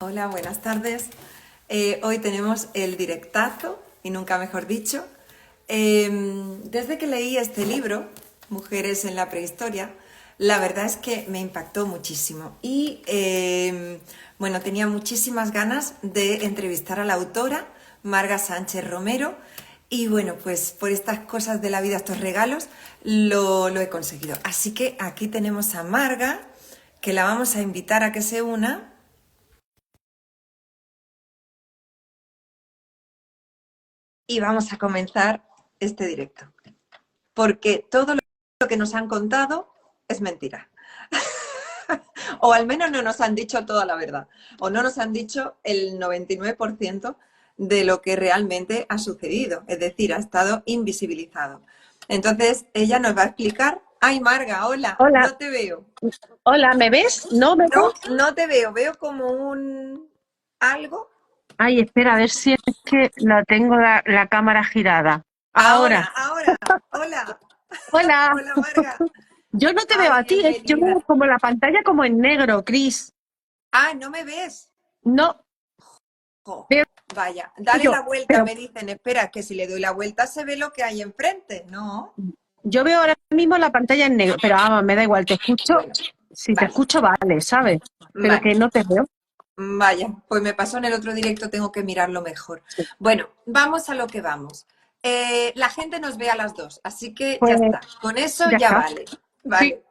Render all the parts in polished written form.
Hola, buenas tardes. Hoy tenemos el directazo, y nunca mejor dicho. Desde que leí este libro, Mujeres en la Prehistoria, la verdad es que me impactó muchísimo. Y bueno, tenía muchísimas ganas de entrevistar a la autora, Marga Sánchez Romero. Y bueno, pues por estas cosas de la vida, estos regalos, lo he conseguido. Así que aquí tenemos a Marga, que la vamos a invitar a que se una. Y vamos a comenzar este directo, porque todo lo que nos han contado es mentira. O al menos no nos han dicho toda la verdad, o no nos han dicho el 99% de lo que realmente ha sucedido, es decir, ha estado invisibilizado. Entonces, ella nos va a explicar. Ay, Marga, hola, Hola, no te veo. hola, ¿me ves? ¿No me No, ves? no te veo, veo como un algo. Ay, espera, a ver si es que la tengo la cámara girada. Ahora, Ahora, ahora, hola, hola. hola, Marga. Yo no te veo Ay, a ti, yo bienvenida. veo como la pantalla como en negro, Cris. Ah, ¿no me ves? No, Jo, veo vaya, dale yo, la vuelta, pero me dicen. Espera, que si le doy la vuelta se ve lo que hay enfrente. No. yo veo ahora mismo la pantalla en negro, pero vamos, me da igual, te escucho. Bueno, Si te vale, escucho, vale, ¿sabes? Pero vale. que no te veo. Vaya, pues me pasó en el otro directo, tengo que mirarlo mejor. Sí. Bueno, vamos a lo que vamos. La gente nos ve a las dos, así que ya Pues está. Con eso ya ya está. vale. Sí. Vale.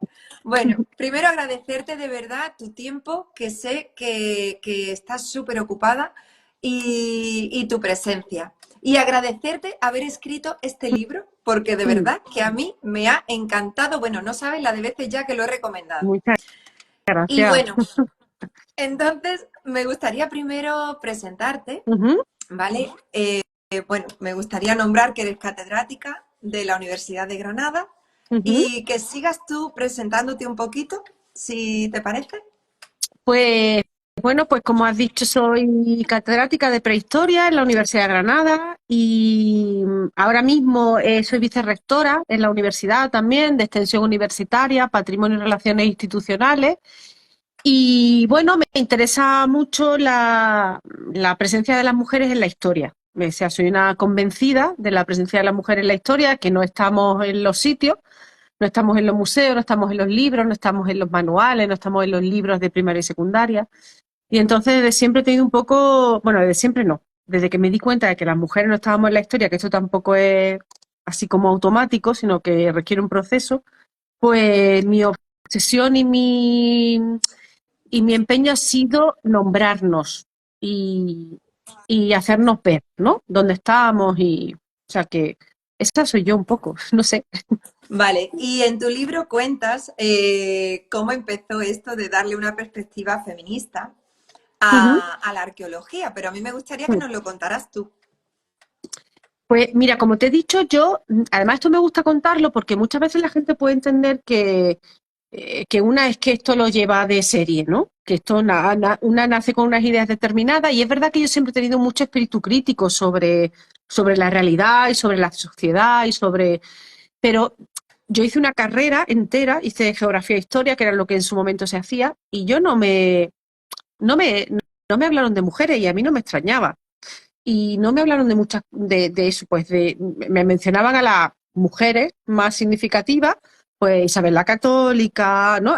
Bueno, primero agradecerte de verdad tu tiempo, que sé que estás súper ocupada y tu presencia. Y agradecerte haber escrito este libro, porque de Mm, verdad que a mí me ha encantado. Bueno, no sabes la de veces ya que lo he recomendado. Muchas Y gracias. bueno, entonces, me gustaría primero presentarte, Ujú, ¿vale? Bueno, me gustaría nombrar que eres catedrática de la Universidad de Granada ujú. y que sigas tú presentándote un poquito, si te parece. Pues bueno, pues como has dicho, soy catedrática de prehistoria en la Universidad de Granada y ahora mismo soy vicerrectora en la universidad también de extensión universitaria, patrimonio y relaciones institucionales. Y bueno, me interesa mucho la presencia de las mujeres en la historia. O sea, soy una convencida de la presencia de las mujeres en la historia, que no estamos en los sitios, no estamos en los museos, no estamos en los libros, no estamos en los manuales, no estamos en los libros de primaria y secundaria. Y entonces desde siempre he tenido un poco, bueno, desde siempre no, desde que me di cuenta de que las mujeres no estábamos en la historia, que esto tampoco es así como automático, sino que requiere un proceso, pues mi obsesión y mi empeño ha sido nombrarnos y, y hacernos ver, ¿no? Dónde estamos o sea que esa soy yo un poco, no sé. Vale, y en tu libro cuentas cómo empezó esto de darle una perspectiva feminista a la arqueología, pero a mí me gustaría que nos lo contaras tú. Pues mira, como te he dicho, yo, además esto me gusta contarlo porque muchas veces la gente puede entender que una es que esto lo lleva de serie, ¿no? Que esto una nace con unas ideas determinadas y es verdad que yo siempre he tenido mucho espíritu crítico sobre la realidad y sobre la sociedad pero yo hice una carrera entera, hice geografía e historia, que era lo que en su momento se hacía, y yo no me, no me hablaron de mujeres y a mí no me extrañaba. Y no me hablaron de muchas, de eso, pues me mencionaban a las mujeres más significativas, pues Isabel la Católica, ¿no?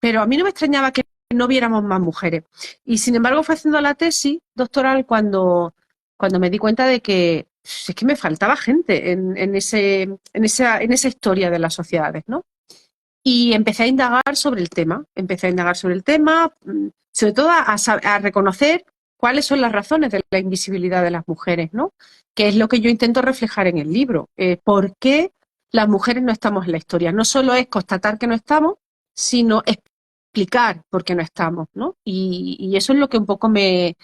Pero a mí no me extrañaba que no viéramos más mujeres. Y sin embargo fue haciendo la tesis doctoral cuando me di cuenta de que es que me faltaba gente en esa historia de las sociedades, ¿no? Y empecé a indagar sobre el tema, sobre todo a reconocer cuáles son las razones de la invisibilidad de las mujeres, ¿no? Que es lo que yo intento reflejar en el libro. ¿Por qué las mujeres no estamos en la historia? No solo es constatar que no estamos, sino explicar por qué no estamos, ¿no? Y eso es lo que un poco me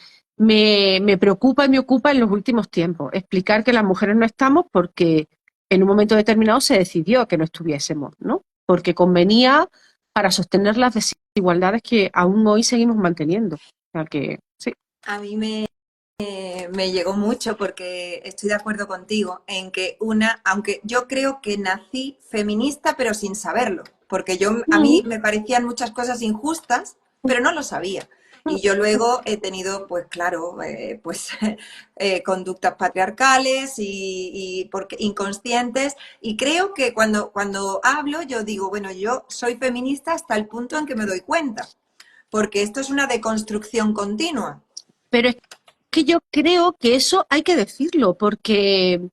preocupa y me ocupa en los últimos tiempos. Explicar que las mujeres no estamos porque en un momento determinado se decidió que no estuviésemos, ¿no? Porque convenía para sostener las desigualdades que aún hoy seguimos manteniendo. O sea que, sí. A mí me llegó mucho porque estoy de acuerdo contigo en que aunque yo creo que nací feminista pero sin saberlo, porque a mí Mm, me parecían muchas cosas injustas, pero no lo sabía. Y yo luego he tenido, pues claro, pues conductas patriarcales porque, inconscientes. Y creo que cuando hablo, yo digo, bueno, yo soy feminista hasta el punto en que me doy cuenta, porque esto es una deconstrucción continua. Pero es que yo creo que eso hay que decirlo, porque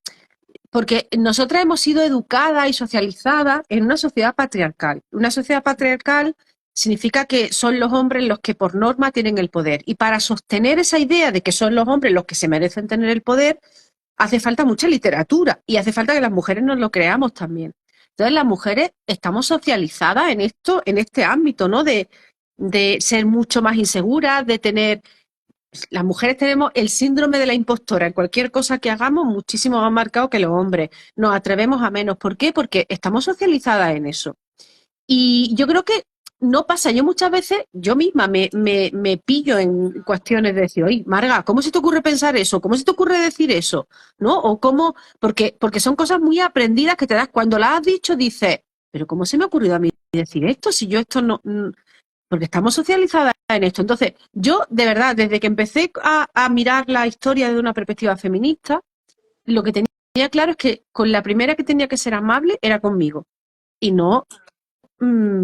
nosotras hemos sido educadas y socializadas en una sociedad patriarcal. Una sociedad patriarcal significa que son los hombres los que por norma tienen el poder. Y para sostener esa idea de que son los hombres los que se merecen tener el poder, hace falta mucha literatura y hace falta que las mujeres nos lo creamos también. Entonces las mujeres estamos socializadas en esto, en este ámbito, ¿no? De ser mucho más inseguras, de tener las mujeres tenemos el síndrome de la impostora. En cualquier cosa que hagamos, muchísimo más marcado que los hombres. Nos atrevemos a menos. ¿Por qué? Porque estamos socializadas en eso. Y yo creo que no pasa. Yo muchas veces, yo misma me pillo en cuestiones de decir, oye, Marga, ¿cómo se te ocurre pensar eso? ¿Cómo se te ocurre decir eso? ¿No? O cómo, porque son cosas muy aprendidas que te das. Cuando las has dicho, dices, pero ¿cómo se me ha ocurrido a mí decir esto? Si yo esto no, porque estamos socializadas en esto. Entonces, yo, de verdad, desde que empecé a mirar la historia desde una perspectiva feminista, lo que tenía claro es que con la primera que tenía que ser amable era conmigo y no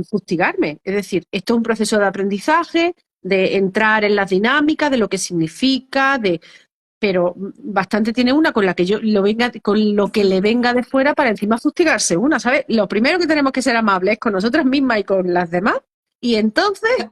fustigarme. Es decir, esto es un proceso de aprendizaje, de entrar en las dinámicas, de lo que significa, pero bastante tiene una con la que yo con lo que le venga de fuera para encima fustigarse una, ¿sabes? Lo primero que tenemos que ser amables es con nosotras mismas y con las demás. Y entonces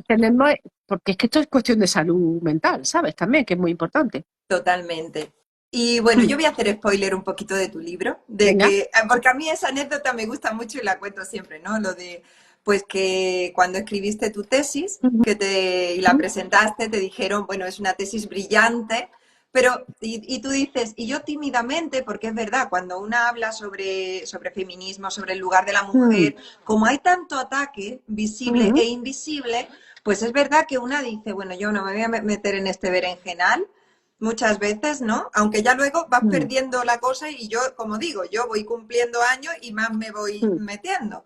tenemos, porque es que esto es cuestión de salud mental, ¿sabes? También, que es muy importante. Totalmente. Y bueno, yo voy a hacer spoiler un poquito de tu libro, Venga. porque a mí esa anécdota me gusta mucho y la cuento siempre, ¿no? Lo de, pues que cuando escribiste tu tesis, y la presentaste, te dijeron, bueno, es una tesis brillante, pero, y tú dices, y yo tímidamente, porque es verdad, cuando una habla sobre feminismo, sobre el lugar de la mujer, como hay tanto ataque visible e invisible, pues es verdad que una dice, bueno, yo no me voy a meter en este berenjenal muchas veces, ¿no? Aunque ya luego vas perdiendo la cosa y yo, como digo, yo voy cumpliendo años y más me voy metiendo.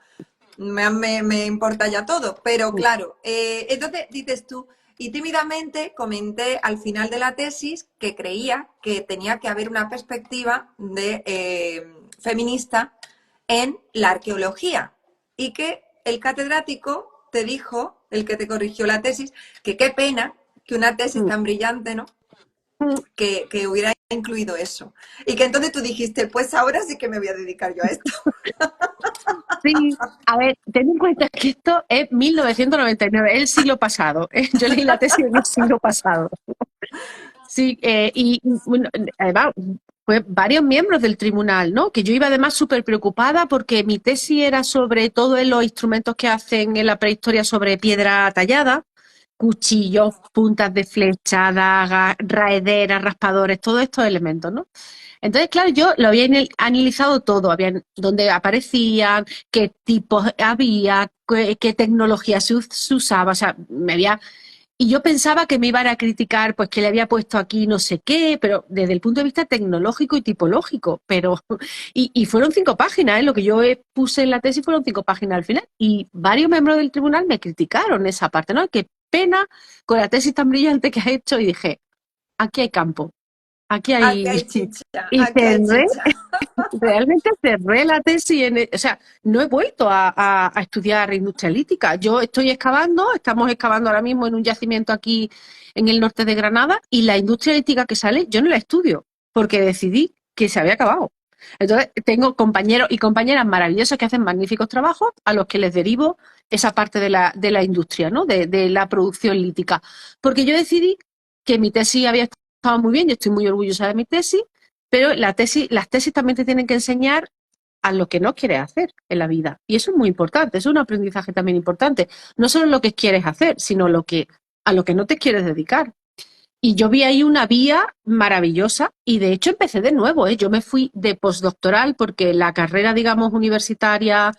Me importa ya todo, pero claro, entonces dices tú, y tímidamente comenté al final de la tesis que creía que tenía que haber una perspectiva feminista en la arqueología y que el catedrático te dijo, el que te corrigió la tesis, que qué pena que una tesis tan brillante, ¿no? Que hubiera incluido eso. Y que entonces tú dijiste, pues ahora sí que me voy a dedicar yo a esto. Sí, a ver, ten en cuenta que esto es 1999, el siglo pasado. Yo leí la tesis en el siglo pasado. Sí, y bueno, además, fue varios miembros del tribunal, ¿no? Que yo iba además súper preocupada porque mi tesis era sobre todos los instrumentos que hacen en la prehistoria sobre piedra tallada, cuchillos, puntas de flecha, dagas, raederas, raspadores, todos estos elementos, ¿no? Entonces, claro, yo lo había analizado todo, había dónde aparecían, qué tipos había, qué tecnología se usaba, o sea, y yo pensaba que me iban a criticar, pues que le había puesto aquí no sé qué, pero desde el punto de vista tecnológico y tipológico, pero, y fueron 5 páginas, ¿eh? Lo que yo puse en la tesis fueron 5 páginas al final, y varios miembros del tribunal me criticaron esa parte, ¿no? Qué pena con la tesis tan brillante que has hecho, y dije, aquí hay campo, aquí Aquí hay, hay chicha, y aquí hay cerré, chicha. realmente cerré la tesis, o sea, no he vuelto a estudiar industria lítica. Yo estoy excavando, estamos excavando ahora mismo en un yacimiento aquí en el norte de Granada y la industria lítica que sale, yo no la estudio porque decidí que se había acabado. Entonces, tengo compañeros y compañeras maravillosos que hacen magníficos trabajos a los que les derivo esa parte de la industria, ¿no? De la producción lítica. Porque yo decidí que mi tesis había estado muy bien, yo estoy muy orgullosa de mi tesis, pero las tesis también te tienen que enseñar a lo que no quieres hacer en la vida. Y eso es muy importante, es un aprendizaje también importante. No solo lo que quieres hacer, sino a lo que no te quieres dedicar. Y yo vi ahí una vía maravillosa y de hecho empecé de nuevo, ¿eh? Yo me fui de postdoctoral porque la carrera, digamos, universitaria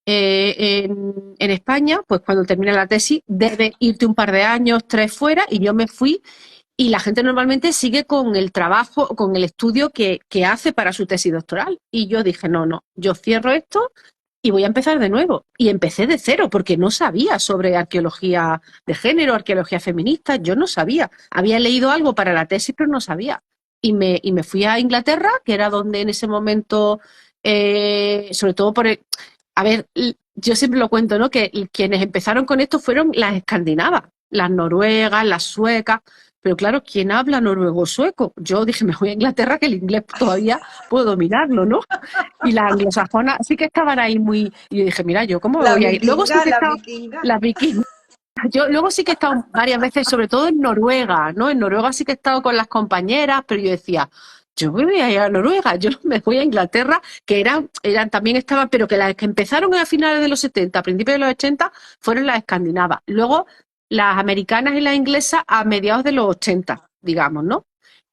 en España, pues cuando termina la tesis, debe irte un par de años, 3 fuera, y yo me fui y la gente normalmente sigue con el trabajo, con el estudio que hace para su tesis doctoral. Y yo dije, no, yo cierro esto y voy a empezar de nuevo. Y empecé de cero, porque no sabía sobre arqueología de género, arqueología feminista, yo no sabía. Había leído algo para la tesis, pero no sabía. Y me fui a Inglaterra, que era donde en ese momento, sobre todo por el... A ver, yo siempre lo cuento, ¿no? Que quienes empezaron con esto fueron las escandinavas, las noruegas, las suecas. Pero claro, ¿quién habla noruego o sueco? Yo dije, me voy a Inglaterra, que el inglés todavía puedo dominarlo, ¿no? Y las anglosajonas sí que estaban ahí muy... Y yo dije, mira, ¿yo cómo me La voy a ir? Luego sí vikinga, que he la estado... vikinga. Las vikingas. Yo luego sí que he estado varias veces, sobre todo en Noruega, ¿no? En Noruega sí que he estado con las compañeras, pero yo decía, yo me voy a ir a Noruega, yo no me voy a Inglaterra, que eran también estaban, pero que las que empezaron a finales de los 70, a principios de los 80, fueron las escandinavas. Luego las americanas y las inglesas a mediados de los 80, digamos, ¿no?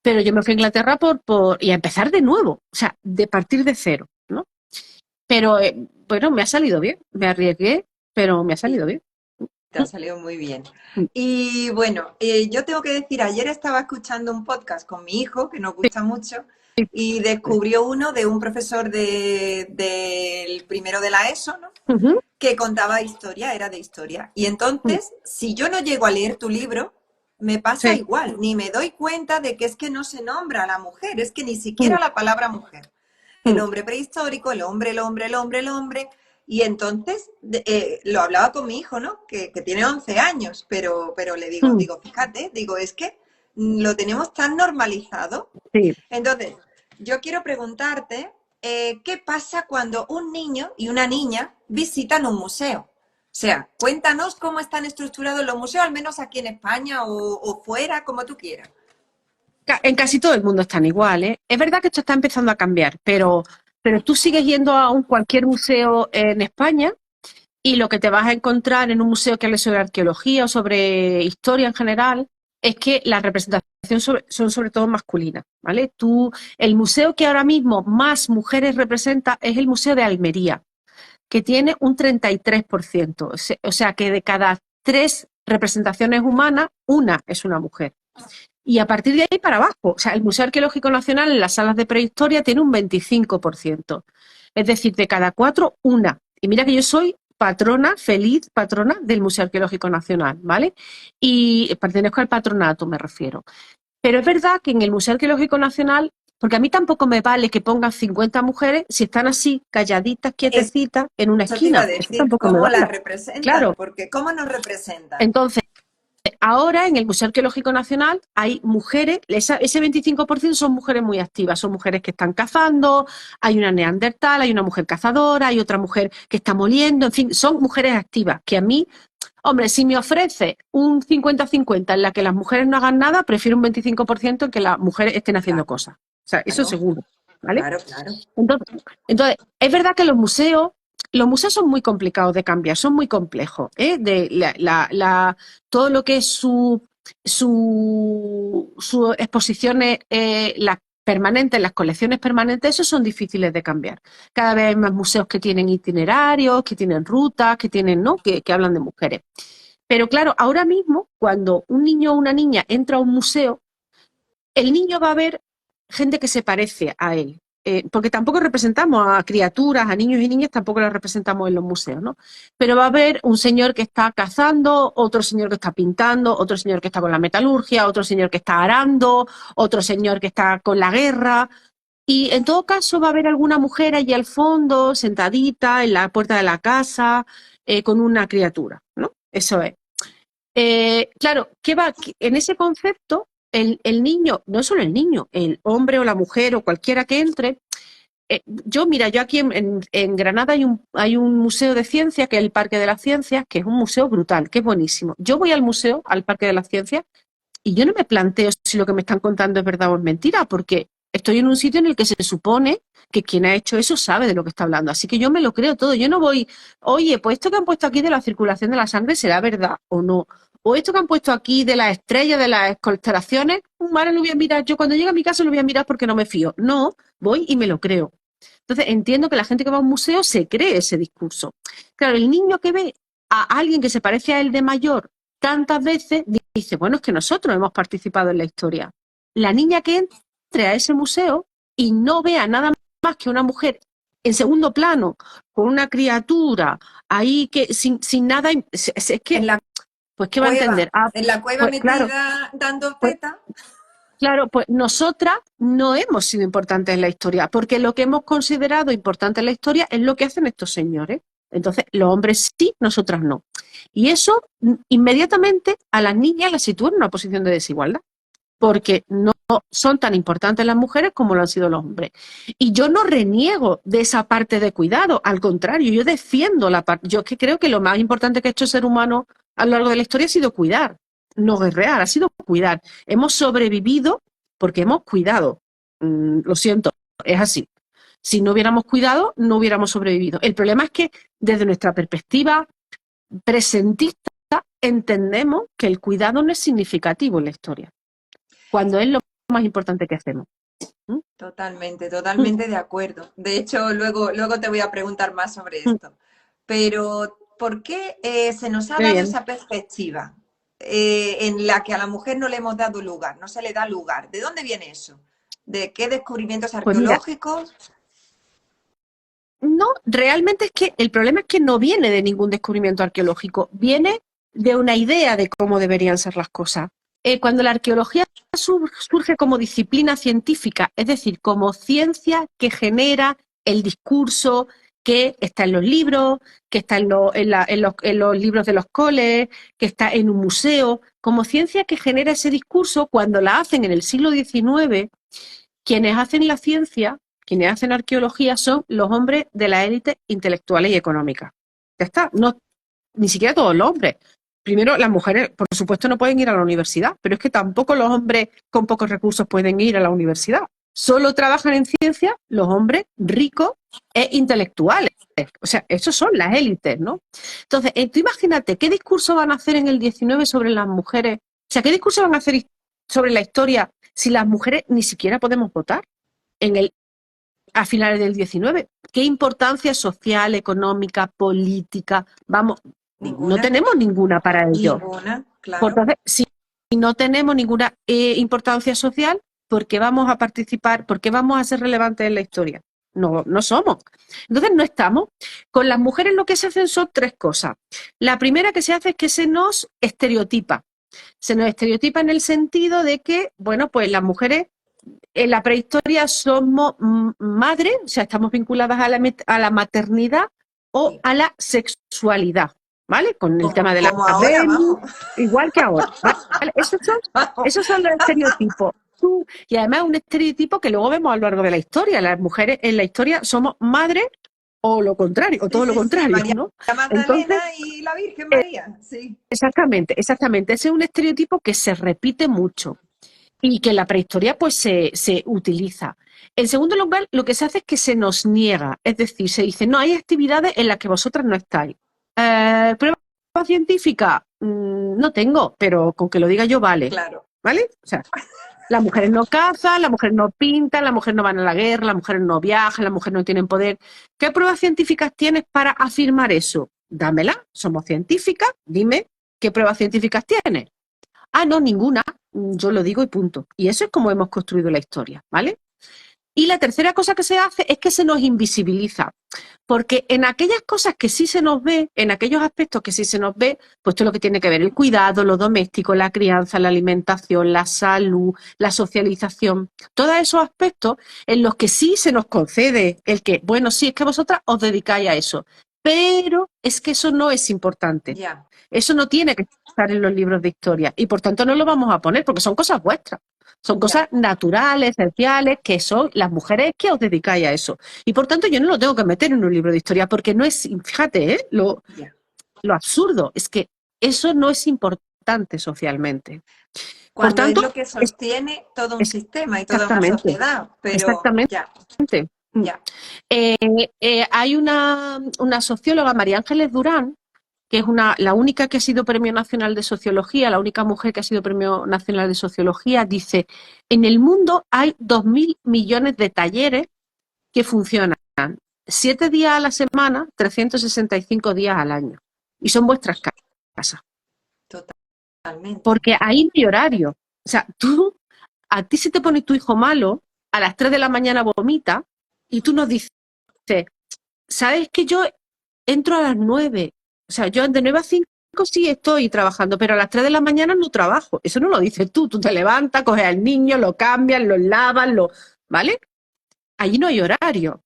Pero yo me fui a Inglaterra y a empezar de nuevo, o sea, de partir de cero, ¿no? Pero bueno, me ha salido bien, me arriesgué, pero me ha Sí, salido bien. te ha salido muy bien. Y bueno, yo tengo que decir, ayer estaba escuchando un podcast con mi hijo, que nos gusta mucho, y descubrió uno de un profesor del primero de la ESO, ¿no? Ujú. Que contaba historia, era de historia. Y entonces, si yo no llego a leer tu libro, me pasa Sí. igual, ni me doy cuenta de que es que no se nombra a la mujer, es que ni Mm, siquiera la palabra mujer. El mm, hombre prehistórico, el hombre, el hombre, el hombre, el hombre. Y entonces lo hablaba con mi hijo, ¿no? Que tiene 11 años, pero le digo, mm. digo, fíjate, digo, es que lo tenemos tan normalizado. Sí. Entonces, yo quiero preguntarte, ¿qué pasa cuando un niño y una niña visitan un museo? O sea, cuéntanos cómo están estructurados los museos, al menos aquí en España o fuera, como tú quieras. En casi todo el mundo están igual, ¿eh? Es verdad que esto está empezando a cambiar, pero tú sigues yendo a cualquier museo en España y lo que te vas a encontrar en un museo que hable sobre arqueología o sobre historia en general es que la representación son sobre todo masculinas, ¿vale? El museo que ahora mismo más mujeres representa es el Museo de Almería, que tiene un 33%. O sea que de cada 3 representaciones humanas, una es una mujer. Y a partir de ahí para abajo, o sea, el Museo Arqueológico Nacional en las salas de prehistoria tiene un 25%. Es decir, de cada 4, una. Y mira que yo soy patrona, feliz patrona del Museo Arqueológico Nacional, ¿vale? Y pertenezco al patronato, me refiero. Pero es verdad que en el Museo Arqueológico Nacional, porque a mí tampoco me vale que pongan 50 mujeres si están así, calladitas, Eso quietecitas, en una te iba a esquina. Eso decir, tampoco me ¿cómo las vale. representan? Claro. Porque ¿cómo nos representan? Entonces, ahora en el Museo Arqueológico Nacional hay mujeres, ese 25% son mujeres muy activas, son mujeres que están cazando, hay una neandertal, hay una mujer cazadora, hay otra mujer que está moliendo, en fin, son mujeres activas, que a mí, hombre, si me ofrece un 50-50 en la que las mujeres no hagan nada, prefiero un 25% en que las mujeres estén haciendo cosas. O sea, eso Claro, seguro, ¿vale? claro, claro. Entonces, es verdad que los museos son muy complicados de cambiar, son muy complejos, ¿eh? Todo lo que es su exposiciones, las permanentes, las colecciones permanentes, esos son difíciles de cambiar. Cada vez hay más museos que tienen itinerarios, que tienen rutas, que tienen, ¿no? Que hablan de mujeres. Pero claro, ahora mismo, cuando un niño o una niña entra a un museo, el niño va a ver gente que se parece a él. Porque tampoco representamos a criaturas, a niños y niñas, tampoco las representamos en los museos, ¿no? Pero va a haber un señor que está cazando, otro señor que está pintando, otro señor que está con la metalurgia, otro señor que está arando, otro señor que está con la guerra. Y en todo caso va a haber alguna mujer allí al fondo, sentadita en la puerta de la casa, con una criatura, ¿no? Eso es. Claro, ¿qué va? En ese concepto, el niño, no solo el niño, el hombre o la mujer o cualquiera que entre, yo aquí en Granada hay un museo de ciencias, que es el Parque de las Ciencias, que es un museo brutal, que es buenísimo. Yo voy al museo, al Parque de las Ciencias, y yo no me planteo si lo que me están contando es verdad o es mentira, porque estoy en un sitio en el que se supone que quien ha hecho eso sabe de lo que está hablando. Así que yo me lo creo todo. Yo no voy, oye, pues esto que han puesto aquí de la circulación de la sangre, ¿será verdad o no? O esto que han puesto aquí de las estrellas, de las constelaciones, ahora lo voy a mirar. Yo cuando llegue a mi casa lo voy a mirar porque no me fío. No, voy y me lo creo. Entonces entiendo que la gente que va a un museo se cree ese discurso. Claro, el niño que ve a alguien que se parece a él de mayor tantas veces dice, bueno, es que nosotros hemos participado en la historia. La niña que entre a ese museo y no vea nada más que una mujer en segundo plano, con una criatura ahí que sin nada, es En que, la pues, ¿qué va a entender? cueva, en la cueva Pues claro, metida dando pues teta. claro, pues nosotras no hemos sido importantes en la historia, porque lo que hemos considerado importante en la historia es lo que hacen estos señores. Entonces, los hombres sí, nosotras no. Y eso inmediatamente a las niñas las sitúa en una posición de desigualdad, porque no son tan importantes las mujeres como lo han sido los hombres. Y yo no reniego de esa parte de cuidado, al contrario, yo defiendo la parte. Yo es que creo que lo más importante que ha hecho el ser humano a lo largo de la historia ha sido cuidar, no guerrear, ha sido cuidar. Hemos sobrevivido porque hemos cuidado. Lo siento, es así. Si no hubiéramos cuidado, no hubiéramos sobrevivido. El problema es que desde nuestra perspectiva presentista entendemos que el cuidado no es significativo en la historia, cuando es lo más importante que hacemos. ¿Mm? Totalmente, Mm, totalmente de acuerdo. De hecho, luego te voy a preguntar más sobre mm. esto. Pero, ¿por qué se nos ha Qué dado bien. esa perspectiva en la que a la mujer no le hemos dado lugar, no se le da lugar? ¿De dónde viene eso? ¿De qué descubrimientos Pues mira, arqueológicos? no, realmente es que el problema es que no viene de ningún descubrimiento arqueológico, viene de una idea de cómo deberían ser las cosas. Cuando la arqueología surge como disciplina científica, es decir, como ciencia que genera el discurso que está en los libros, que está en los libros de los coles, que está en un museo, como ciencia que genera ese discurso, cuando la hacen en el siglo XIX, quienes hacen la ciencia, quienes hacen arqueología, son los hombres de la élite intelectuales y económicas. Ya está, no, ni siquiera todos los hombres. Primero, las mujeres, por supuesto, no pueden ir a la universidad, pero es que tampoco los hombres con pocos recursos pueden ir a la universidad. Solo trabajan en ciencia los hombres ricos e intelectuales. O sea, esos son las élites, ¿no? Entonces, tú imagínate, ¿qué discurso van a hacer en el 19 sobre las mujeres? O sea, ¿qué discurso van a hacer sobre la historia si las mujeres ni siquiera podemos votar en el, a finales del 19? ¿Qué importancia social, económica, política? Vamos, no Ninguna, tenemos ninguna para ello. ninguna, Pues claro. entonces, si no tenemos ninguna importancia social, ¿por qué vamos a participar? ¿Por qué vamos a ser relevantes en la historia? No, no somos. Entonces no estamos. Con las mujeres lo que se hacen son tres cosas. La primera que se hace es que se nos estereotipa. Se nos estereotipa en el sentido de que, bueno, pues las mujeres en la prehistoria somos madres, o sea, estamos vinculadas a la maternidad o Sí. a la sexualidad, ¿vale? Con el tema de la Como ahora, Venus, vamos. igual que ahora, ¿vale? Vamos. Esos son los estereotipos. Y además un estereotipo que luego vemos a lo largo de la historia. Las mujeres en la historia somos madres o lo contrario, o Sí, todo lo sí, sí, contrario, María ¿no? Magdalena Entonces, y la Virgen María, sí. exactamente, exactamente. Ese es un estereotipo que se repite mucho y que en la prehistoria pues se utiliza. En segundo lugar, lo que se hace es que se nos niega, es decir, se dice, no, hay actividades en las que vosotras no estáis. ¿Prueba científica? No tengo, pero con que lo diga yo vale. Claro. ¿Vale? O sea, las mujeres no cazan, las mujeres no pintan, las mujeres no van a la guerra, las mujeres no viajan, las mujeres no tienen poder. ¿Qué pruebas científicas tienes para afirmar eso? Dámela, somos científicas, dime qué pruebas científicas tienes. Ah, no, ninguna. Yo lo digo y punto. Y eso es como hemos construido la historia, ¿vale? Y la tercera cosa que se hace es que se nos invisibiliza, porque en aquellas cosas que sí se nos ve, en aquellos aspectos que sí se nos ve, pues todo lo que tiene que ver el cuidado, lo doméstico, la crianza, la alimentación, la salud, la socialización, todos esos aspectos en los que sí se nos concede el que, bueno, sí, es que vosotras os dedicáis a eso, pero es que eso no es importante. Ya. Eso no tiene que estar en los libros de historia y por tanto no lo vamos a poner porque son cosas vuestras. Son Ya. cosas naturales, esenciales, que son las mujeres que os dedicáis a eso. Y por tanto yo no lo tengo que meter en un libro de historia porque no es, fíjate, Ya. lo absurdo es que eso no es importante socialmente. Por Cuando es tanto, lo que es, sostiene todo un es sistema y toda una exactamente, sociedad, pero exactamente. ya, Mm. ya. Eh, hay una socióloga, María Ángeles Durán, que es la única que ha sido Premio Nacional de Sociología, la única mujer que ha sido Premio Nacional de Sociología, dice, en el mundo hay 2.000 millones de talleres que funcionan 7 días a la semana, 365 días al año. Y son vuestras casas. Totalmente. Porque ahí no hay horario. O sea, a ti se te pone tu hijo malo, a las 3 de la mañana vomita, y tú nos dices, dice, ¿sabes que yo entro a las 9? O sea, yo de 9 a 5 sí estoy trabajando, pero a las 3 de la mañana no trabajo. Eso no lo dices tú te levantas, coges al niño, lo cambias, lo lavas, ¿vale? Allí no hay horario.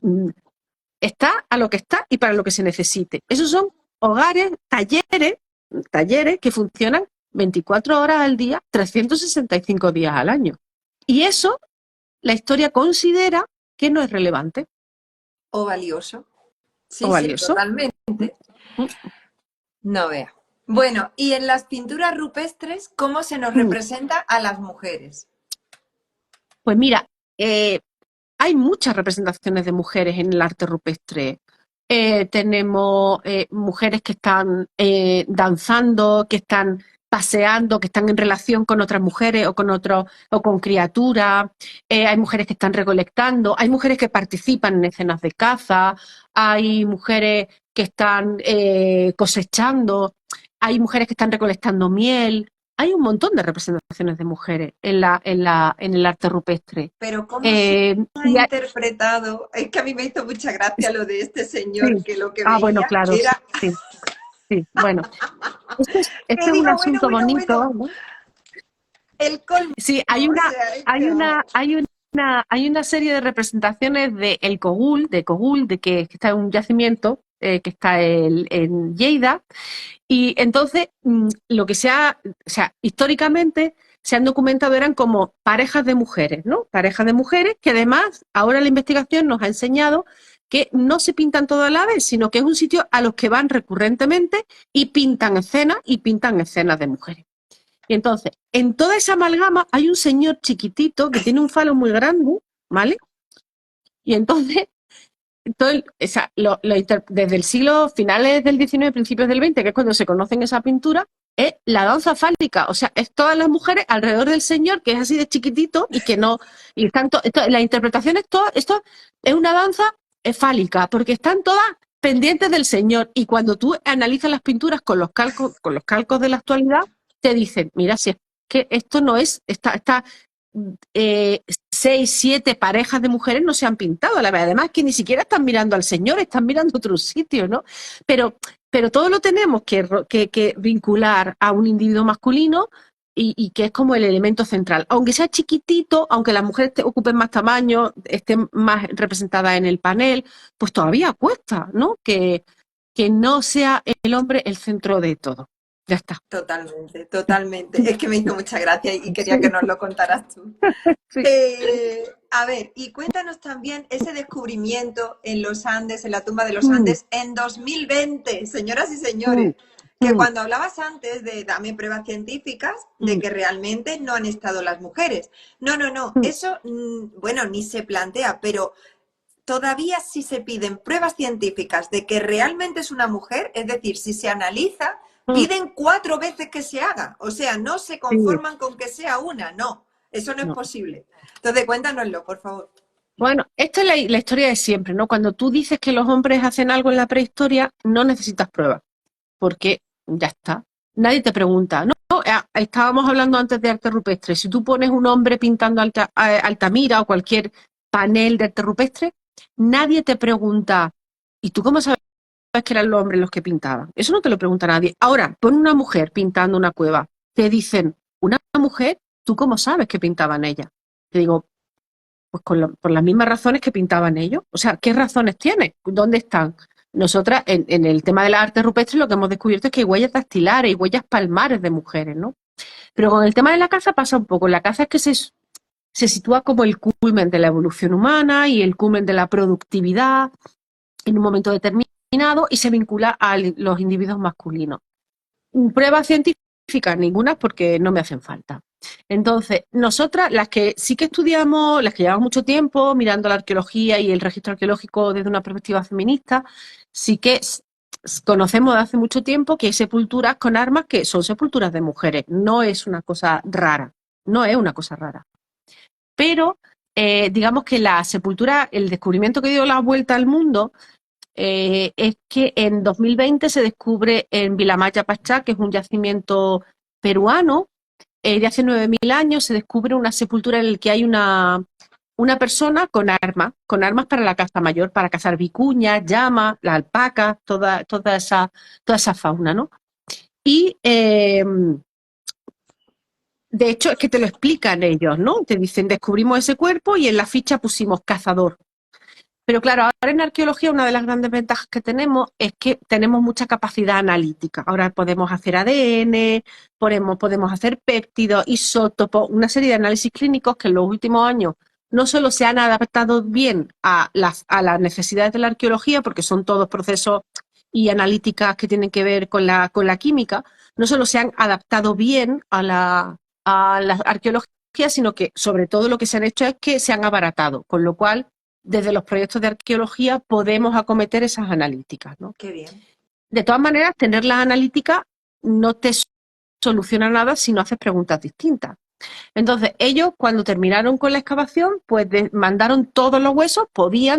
Mm, Está a lo que está y para lo que se necesite. Esos son hogares, talleres que funcionan 24 horas al día, 365 días al año. Y eso la historia considera que no es relevante O valioso. o Sí, sí, valioso. totalmente. No vea. Bueno, y en las pinturas rupestres, ¿cómo se nos representa a las mujeres? Pues mira, hay muchas representaciones de mujeres en el arte rupestre. Tenemos mujeres que están danzando, que están paseando, que están en relación con otras mujeres o con otros o con criaturas. Hay mujeres que están recolectando, hay mujeres que participan en escenas de caza, hay mujeres que están cosechando, hay mujeres que están recolectando miel. Hay un montón de representaciones de mujeres en el arte rupestre. Pero ¿cómo se Eh, ha y hay- interpretado? Es que a mí me hizo mucha gracia lo de este señor sí. que lo que Bueno, veía claro, era sí, sí. Bueno, que esto es un digo, bueno, asunto bueno, bueno, bonito, ¿no? el colmo. Sí, O sea, es que vamos. hay una serie de representaciones de el Cogul, que está en un yacimiento, que está en Lleida, y entonces lo que o sea, históricamente se han documentado eran como parejas de mujeres, ¿no? Parejas de mujeres que además ahora la investigación nos ha enseñado que no se pintan todo a la vez, sino que es un sitio a los que van recurrentemente y pintan escenas de mujeres. Y entonces, en toda esa amalgama hay un señor chiquitito que tiene un falo muy grande, ¿vale? Y entonces, desde el siglo finales del XIX, principios del XX, que es cuando se conocen esa pintura, es la danza fálica. O sea, es todas las mujeres alrededor del señor, que es así de chiquitito y que no. Y la interpretación es todo, esto es una danza fálica, porque están todas pendientes del señor. Y cuando tú analizas las pinturas con los calcos de la actualidad, te dicen, mira, si es que esto no es, eh, 6, 7 parejas de mujeres no se han pintado, la verdad. Además que ni siquiera están mirando al señor, están mirando a otro sitio, ¿no? Pero, pero todo lo tenemos que vincular a un individuo masculino y que es como el elemento central. Aunque sea chiquitito, aunque las mujeres ocupen más tamaño, estén más representadas en el panel, pues todavía cuesta, ¿no? Que no sea el hombre el centro de todo. Ya está. Totalmente, totalmente. Es que me hizo mucha gracia y quería que Sí, nos lo contaras tú. sí. A ver, y cuéntanos también ese descubrimiento en los Andes, en la tumba de los Mm, Andes, en 2020, señoras y mm, señores, que mm, cuando hablabas antes de dame pruebas científicas de mm, que realmente no han estado las mujeres. No, no, no, mm, eso, bueno, ni se plantea, pero todavía si se piden pruebas científicas de que realmente es una mujer, es decir, si se analiza, mm. piden 4 veces que se haga. O sea, no se Sí, conforman con que sea una, no, eso no es no. posible. Entonces, cuéntanoslo, por favor. Bueno, esto es la historia de siempre, ¿no? Cuando tú dices que los hombres hacen algo en la prehistoria, no necesitas pruebas, porque ya está. Nadie te pregunta, ¿no? Estábamos hablando antes de arte rupestre. Si tú pones un hombre pintando Altamira o cualquier panel de arte rupestre, nadie te pregunta, ¿y tú cómo sabes que eran los hombres los que pintaban? Eso no te lo pregunta nadie. Ahora, pon una mujer pintando una cueva. Te dicen, ¿una mujer? ¿Tú cómo sabes que pintaban ella? Te digo, pues por las mismas razones que pintaban ellos. O sea, ¿qué razones tiene? ¿Dónde están? Nosotras, en el tema del arte rupestre, lo que hemos descubierto es que hay huellas dactilares y huellas palmares de mujeres, ¿no? Pero con el tema de la caza pasa un poco. La caza es que se sitúa como el culmen de la evolución humana y el culmen de la productividad en un momento determinado y se vincula a los individuos masculinos. Pruebas científicas, ninguna, porque no me hacen falta. Entonces, nosotras, las que sí que estudiamos, las que llevamos mucho tiempo mirando la arqueología y el registro arqueológico desde una perspectiva feminista, sí que conocemos de hace mucho tiempo que hay sepulturas con armas que son sepulturas de mujeres. No es una cosa rara, no es una cosa rara. Pero digamos que la sepultura, el descubrimiento que dio la vuelta al mundo es que en 2020 se descubre en Vilamaya Pachá, que es un yacimiento peruano, de hace 9.000 años, se descubre una sepultura en la que hay una persona con armas para la caza mayor, para cazar vicuñas, llamas, la alpaca, toda esa fauna, ¿no? Y de hecho es que te lo explican ellos, ¿no? Te dicen, descubrimos ese cuerpo y en la ficha pusimos cazador. Pero claro, ahora en arqueología una de las grandes ventajas que tenemos es que tenemos mucha capacidad analítica. Ahora podemos hacer ADN, podemos hacer péptidos, isótopos, una serie de análisis clínicos que en los últimos años no solo se han adaptado bien a las necesidades de la arqueología, porque son todos procesos y analíticas que tienen que ver con la química, no solo se han adaptado bien a la arqueología, sino que sobre todo lo que se han hecho es que se han abaratado, con lo cual desde los proyectos de arqueología podemos acometer esas analíticas, ¿no? Qué bien. De todas maneras, tener las analíticas no te soluciona nada si no haces preguntas distintas. Entonces, ellos cuando terminaron con la excavación, pues mandaron todos los huesos,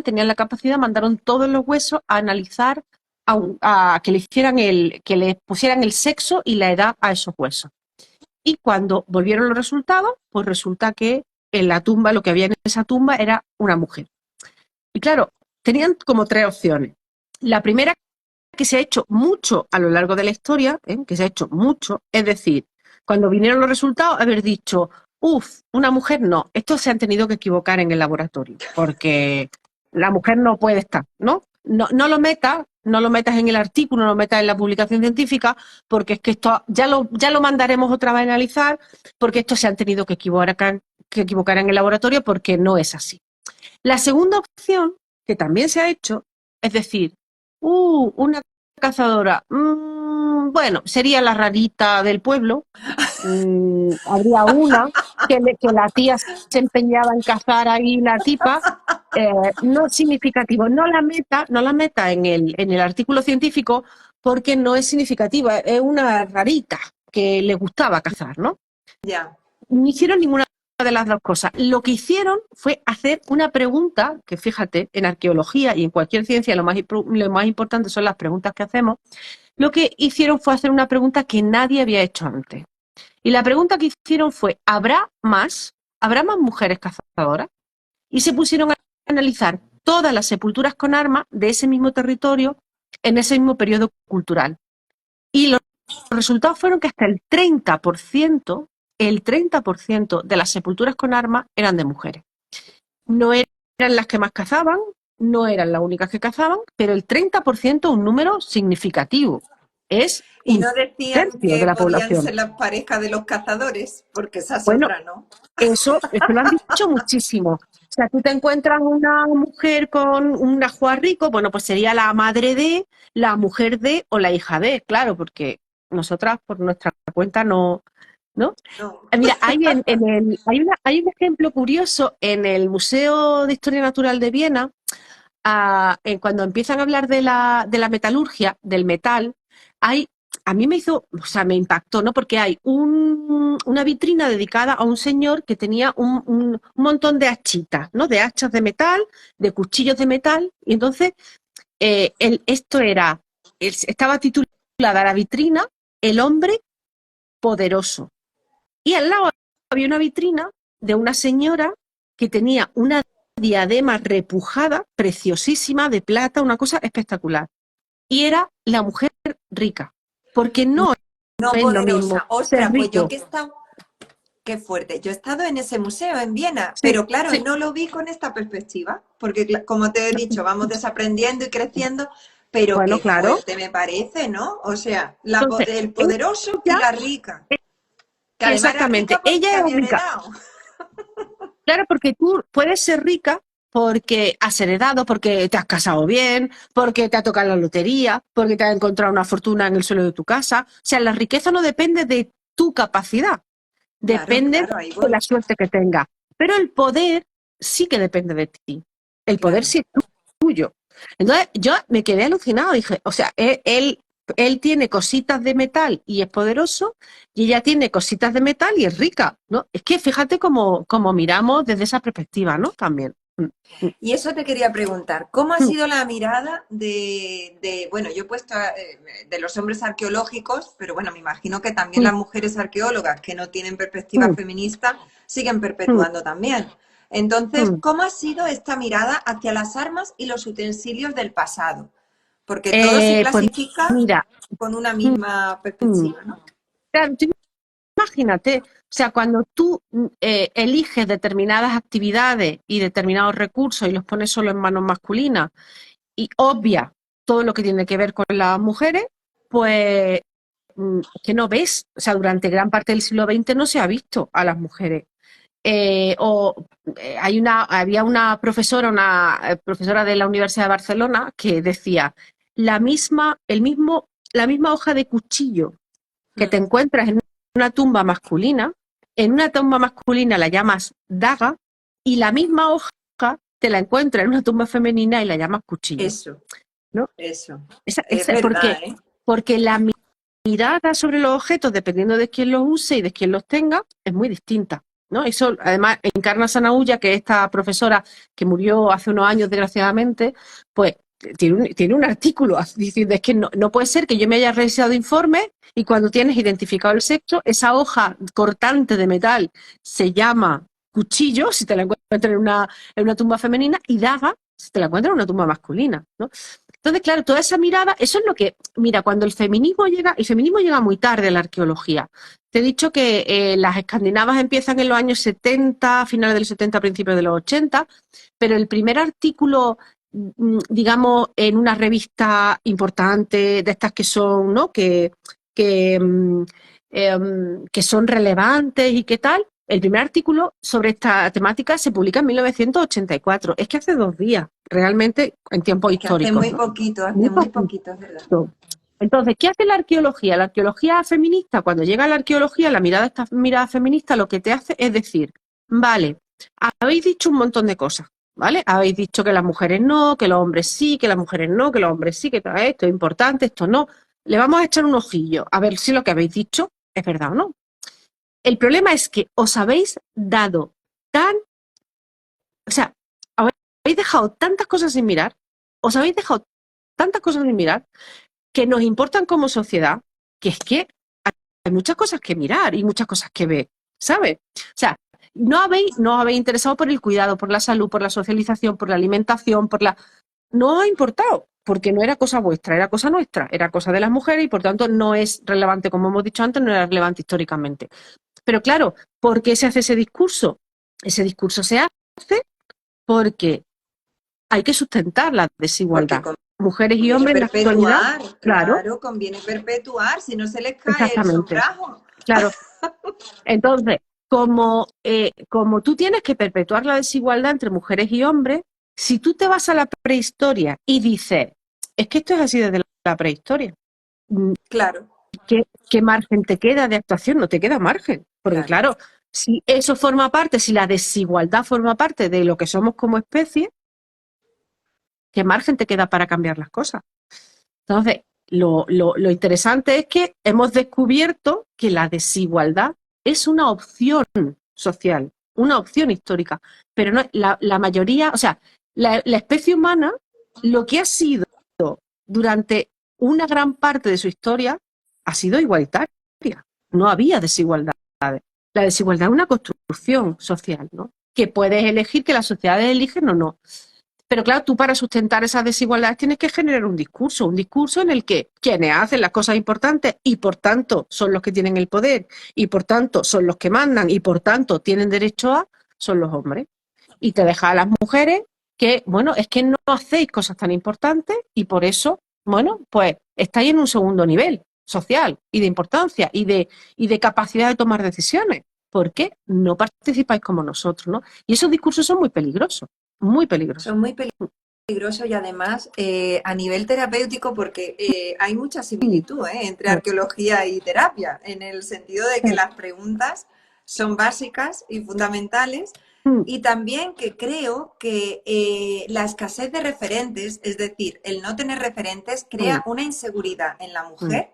tenían la capacidad, mandaron todos los huesos a analizar, a que que le pusieran el sexo y la edad a esos huesos. Y cuando volvieron los resultados, pues resulta que en la tumba, lo que había en esa tumba era una mujer. Y claro, tenían como tres opciones. La primera, que se ha hecho mucho a lo largo de la historia, que se ha hecho mucho, es decir, cuando vinieron los resultados, haber dicho, una mujer no, estos se han tenido que equivocar en el laboratorio, porque la mujer no puede estar, ¿no? No lo metas, no lo metas en el artículo, no lo metas en la publicación científica, porque es que esto ya lo mandaremos otra vez a analizar, porque estos se han tenido que equivocar en el laboratorio, porque no es así. La segunda opción, que también se ha hecho, es decir, una cazadora, bueno, sería la rarita del pueblo. Habría una que la tía se empeñaba en cazar ahí la tipa, no es significativo, no la meta en el artículo científico porque no es significativa, es una rarita que le gustaba cazar, ¿no? Ya. No hicieron ninguna de las dos cosas. Lo que hicieron fue hacer una pregunta, que fíjate, en arqueología y en cualquier ciencia lo más importante son las preguntas que hacemos. Lo que hicieron fue hacer una pregunta que nadie había hecho antes. Y la pregunta que hicieron fue, ¿habrá más mujeres cazadoras? Y se pusieron a analizar todas las sepulturas con armas de ese mismo territorio en ese mismo periodo cultural. Y los resultados fueron que hasta el 30% de las sepulturas con armas eran de mujeres. No eran las que más cazaban, no eran las únicas que cazaban, pero el 30% es un número significativo. Es Y un no decían tercio de que la podían población. ser las parejas de los cazadores, porque esa es Bueno, otra, ¿no? eso lo han dicho muchísimo. O sea, tú te encuentras una mujer con un ajuar rico, bueno, pues sería la madre de, la mujer de o la hija de, claro, porque nosotras por nuestra cuenta ¿no? No. Mira, hay un ejemplo curioso en el Museo de Historia Natural de Viena, cuando empiezan a hablar de la metalurgia, del metal, hay, a mí o sea, me impactó, ¿no? Porque hay una vitrina dedicada a un señor que tenía un montón de hachitas, ¿no? De hachas de metal, de cuchillos de metal, y entonces estaba titulada la vitrina El hombre poderoso. Y al lado había una vitrina de una señora que tenía una diadema repujada, preciosísima, de plata, una cosa espectacular. Y era la mujer rica, porque no No es lo mismo poderosa. ser Ostras, pues yo rico. que he estado, qué fuerte. Yo he estado en ese museo en Viena, Sí, pero claro, sí. no lo vi con esta perspectiva, porque como te he dicho, vamos desaprendiendo y creciendo, pero Bueno, qué claro. fuerte me parece, ¿no? O sea, Entonces, el poderoso y ella, la rica, que además era exactamente, rica porque ella es había rica. heredado. Claro, porque tú puedes ser rica porque has heredado, porque te has casado bien, porque te ha tocado la lotería, porque te has encontrado una fortuna en el suelo de tu casa. O sea, la riqueza no depende de tu capacidad, Claro, depende claro, ahí de voy. la suerte que tengas. Pero el poder sí que depende de ti. El poder Claro. sí es tuyo. Entonces yo me quedé alucinado, dije, o sea, él tiene cositas de metal y es poderoso, y ella tiene cositas de metal y es rica, ¿no? Es que fíjate cómo miramos desde esa perspectiva, ¿no? También. Y eso te quería preguntar, ¿cómo ha Mm, sido la mirada bueno, yo he puesto de los hombres arqueológicos, pero bueno, me imagino que también mm, las mujeres arqueólogas que no tienen perspectiva mm, feminista siguen mm, perpetuando también. Entonces, mm. ¿cómo ha sido esta mirada hacia las armas y los utensilios del pasado? Porque todo se Pues clasifica mira, con una mm, misma mm, perspectiva, ¿no? claro, tú imagínate, o sea, cuando tú eliges determinadas actividades y determinados recursos y los pones solo en manos masculinas y obvias todo lo que tiene que ver con las mujeres, pues que no ves, o sea, durante gran parte del siglo XX no se ha visto a las mujeres. Había una profesora de la Universidad de Barcelona que decía la misma hoja de cuchillo que te Mm, encuentras en una tumba masculina, en una tumba masculina la llamas daga y la misma hoja te la encuentras en una tumba femenina y la llamas cuchillo, eso, ¿no? eso. Esa, Es esa, verdad, porque, ¿eh? porque la mirada sobre los objetos, dependiendo de quién los use y de quién los tenga, es muy distinta, ¿no? Eso, además, Encarna Sanahuya, que es esta profesora que murió hace unos años, desgraciadamente, pues tiene un artículo diciendo, es que no puede ser que yo me haya realizado informes y cuando tienes identificado el sexo, esa hoja cortante de metal se llama cuchillo, si te la encuentras en una tumba femenina, y daga, si te la encuentras en una tumba masculina, ¿no? Entonces, claro, toda esa mirada, eso es lo que, mira, cuando el feminismo llega muy tarde a la arqueología. Te he dicho que las escandinavas empiezan en los años 70, finales de los 70, principios de los 80, pero el primer artículo, digamos, en una revista importante, de estas que son, ¿no? Que, que son relevantes y qué tal, el primer artículo sobre esta temática se publica en 1984. Es que hace 2 días, realmente en tiempos Es que históricos, ¿no? Muy hace muy poquito. poquito, es verdad. Entonces, ¿qué hace la arqueología? La arqueología feminista, cuando llega a la arqueología, esta mirada feminista lo que te hace es decir, vale, habéis dicho un montón de cosas, ¿vale? Habéis dicho que las mujeres no, que los hombres sí, que las mujeres no, que los hombres sí, que esto es importante, esto no. Le vamos a echar un ojillo a ver si lo que habéis dicho es verdad o no. El problema es que os habéis dado tan, o sea, habéis dejado tantas cosas sin mirar, os habéis dejado tantas cosas sin mirar que nos importan como sociedad, que es que hay muchas cosas que mirar y muchas cosas que ver, ¿sabes? O sea, no os habéis interesado por el cuidado, por la salud, por la socialización, por la alimentación, no os ha importado, porque no era cosa vuestra, era cosa nuestra, era cosa de las mujeres y por tanto no es relevante, como hemos dicho antes, no era relevante históricamente. Pero claro, ¿por qué se hace ese discurso? Ese discurso se hace porque hay que sustentar la Porque desigualdad. Mujeres y conviene hombres en la actualidad, perpetuar, claro, claro, conviene perpetuar, si no se les cae el exactamente, sombrajo. claro. Entonces, como tú tienes que perpetuar la desigualdad entre mujeres y hombres, si tú te vas a la prehistoria y dices, es que esto es así desde la prehistoria, Claro, ¿qué margen te queda de actuación? No te queda margen, porque claro. claro, si eso forma parte, si la desigualdad forma parte de lo que somos como especie, ¿qué margen te queda para cambiar las cosas? Entonces, lo interesante es que hemos descubierto que la desigualdad es una opción social, una opción histórica, pero no, la mayoría, o sea, la especie humana lo que ha sido durante una gran parte de su historia ha sido igualitaria, no había desigualdad. La desigualdad es una construcción social, ¿no? Que puedes elegir, que las sociedades eligen o no. Pero claro, tú para sustentar esas desigualdades tienes que generar un discurso en el que quienes hacen las cosas importantes y por tanto son los que tienen el poder y por tanto son los que mandan y por tanto tienen derecho a, son los hombres. Y te deja a las mujeres que, bueno, es que no hacéis cosas tan importantes y por eso, bueno, pues estáis en un segundo nivel social y de importancia y de capacidad de tomar decisiones. Porque no participáis como nosotros, ¿no? Y esos discursos son muy peligrosos, muy peligrosos. Son muy peligrosos y además a nivel terapéutico porque hay mucha Sí, similitud entre arqueología y terapia, en el sentido de que las preguntas son básicas y fundamentales y también que creo que la escasez de referentes, es decir, el no tener referentes, crea una inseguridad en la mujer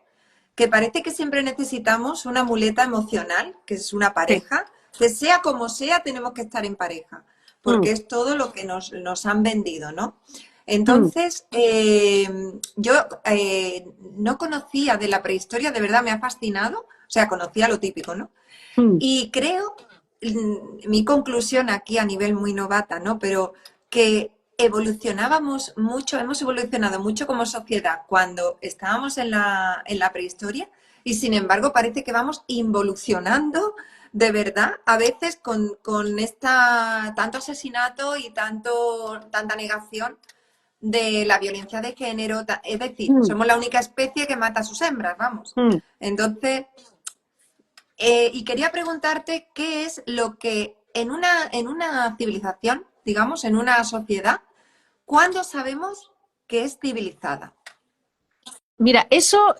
que parece que siempre necesitamos una muleta emocional, que es una sí, pareja, que sea como sea, tenemos que estar en pareja, porque es todo lo que nos han vendido, ¿no? Entonces, yo no conocía de la prehistoria, de verdad me ha fascinado, o sea, conocía lo típico, ¿no? Y creo mi conclusión aquí a nivel muy novata, ¿no? Pero que evolucionábamos mucho, hemos evolucionado mucho como sociedad cuando estábamos en la prehistoria y sin embargo parece que vamos involucionando de verdad, a veces con esta, tanto asesinato y tanta negación de la violencia de género, es decir, Mm, somos la única especie que mata a sus hembras, vamos. mm. Entonces, y quería preguntarte qué es lo que en una civilización, digamos, en una sociedad, ¿cuándo sabemos que es civilizada? Mira, eso